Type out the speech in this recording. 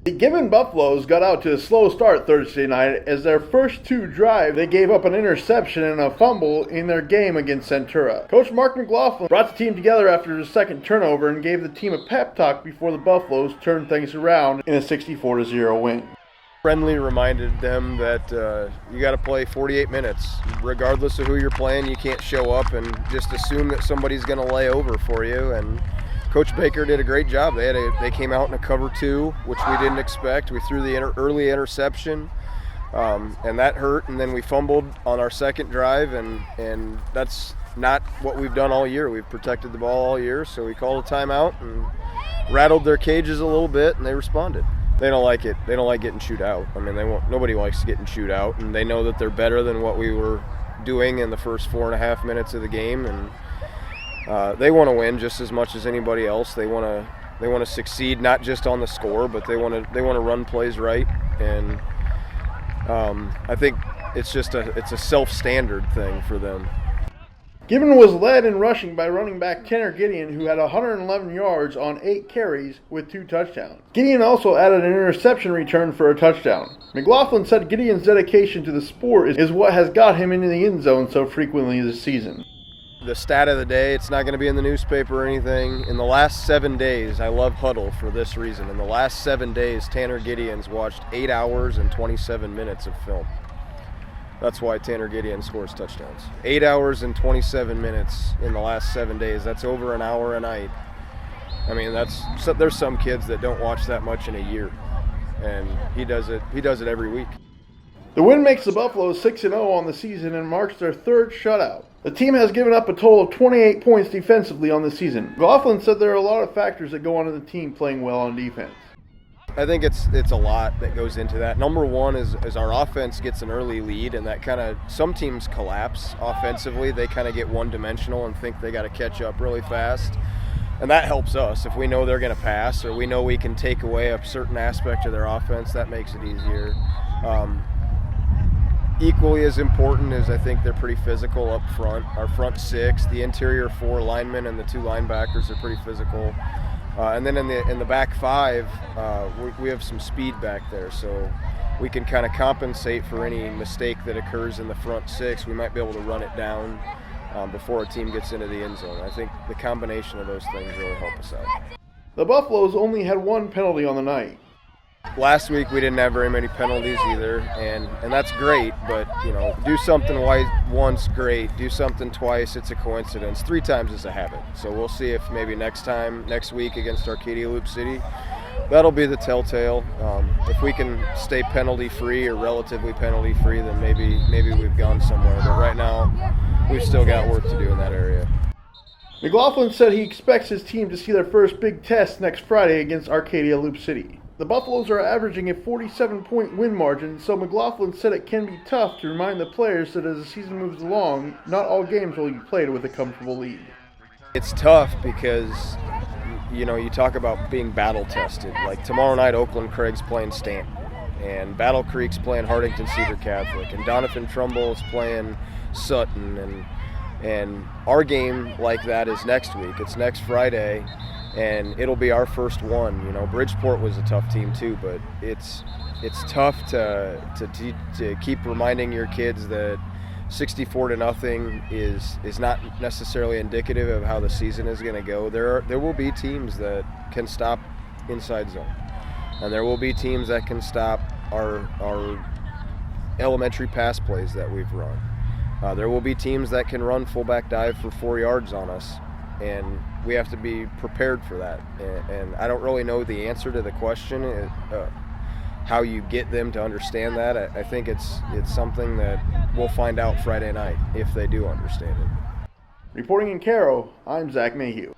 The Gibbon Buffaloes got out to a slow start Thursday night as their first two drives they gave up an interception and a fumble in their game against Centura. Coach Mark McLaughlin brought the team together after his second turnover and gave the team a pep talk before the Buffaloes turned things around in a 64-0 win. Friendly reminded them that you got to play 48 minutes. Regardless of who you're playing, you can't show up and just assume that somebody's going to lay over for you. And Coach Baker did a great job. They came out in a cover 2, which we didn't expect. We threw the early interception, and that hurt. And then we fumbled on our second drive, and that's not what we've done all year. We've protected the ball all year, so we called a timeout and rattled their cages a little bit, and they responded. They don't like it. They don't like getting chewed out. I mean, nobody likes getting chewed out, and they know that they're better than what we were doing in the first 4.5 minutes of the game, and they want to win just as much as anybody else. They want to succeed, not just on the score, but they want to run plays right, and I think it's a self-standard thing for them. Gibbon was led in rushing by running back Tanner Gideon, who had 111 yards on 8 carries with 2 touchdowns. Gideon also added an interception return for a touchdown. McLaughlin said Gideon's dedication to the sport is what has got him into the end zone so frequently this season. The stat of the day, it's not going to be in the newspaper or anything. In the last 7 days, I love Huddle for this reason. In the last 7 days, Tanner Gideon's watched 8 hours and 27 minutes of film. That's why Tanner Gideon scores touchdowns. 8 hours and 27 minutes in the last 7 days. That's over an hour a night. I mean, there's some kids that don't watch that much in a year, and he does it every week. The win makes the Buffaloes 6-0 on the season and marks their 3rd shutout. The team has given up a total of 28 points defensively on the season. McLaughlin said there are a lot of factors that go on in the team playing well on defense. I think it's a lot that goes into that. Number one is our offense gets an early lead, and that kind of, some teams collapse offensively. They kind of get one-dimensional and think they got to catch up really fast. And that helps us. If we know they're going to pass, or we know we can take away a certain aspect of their offense, that makes it easier. Equally as important is I think they're pretty physical up front. Our front 6, the interior 4 linemen and the 2 linebackers are pretty physical. And then in the back 5, we have some speed back there, so we can kind of compensate for any mistake that occurs in the front 6. We might be able to run it down before a team gets into the end zone. I think the combination of those things really help us out. The Buffaloes only had 1 penalty on the night. Last week we didn't have very many penalties either, and that's great, but do something once, great. Do something twice, it's a coincidence. 3 times is a habit. So we'll see if maybe next week against Arcadia Loop City, that'll be the telltale. If we can stay penalty-free or relatively penalty-free, then maybe we've gone somewhere. But right now, we've still got work to do in that area. McLaughlin said he expects his team to see their first big test next Friday against Arcadia Loop City. The Buffaloes are averaging a 47-point win margin, so McLaughlin said it can be tough to remind the players that as the season moves along, not all games will be played with a comfortable lead. It's tough because, you talk about being battle-tested. Like tomorrow night, Oakland Craig's playing Stanton, and Battle Creek's playing Hartington Cedar Catholic, and Doniphan Trumbull is playing Sutton, and our game like that is next week. It's next Friday. And it'll be our first one. Bridgeport was a tough team too, but it's tough to keep reminding your kids that 64-0 is not necessarily indicative of how the season is going to go. There will be teams that can stop inside zone, and there will be teams that can stop our elementary pass plays that we've run. There will be teams that can run fullback dive for 4 yards on us. And we have to be prepared for that. And I don't really know the answer to the question, how you get them to understand that. I think it's something that we'll find out Friday night if they do understand it. Reporting in Cairo, I'm Zach Mayhew.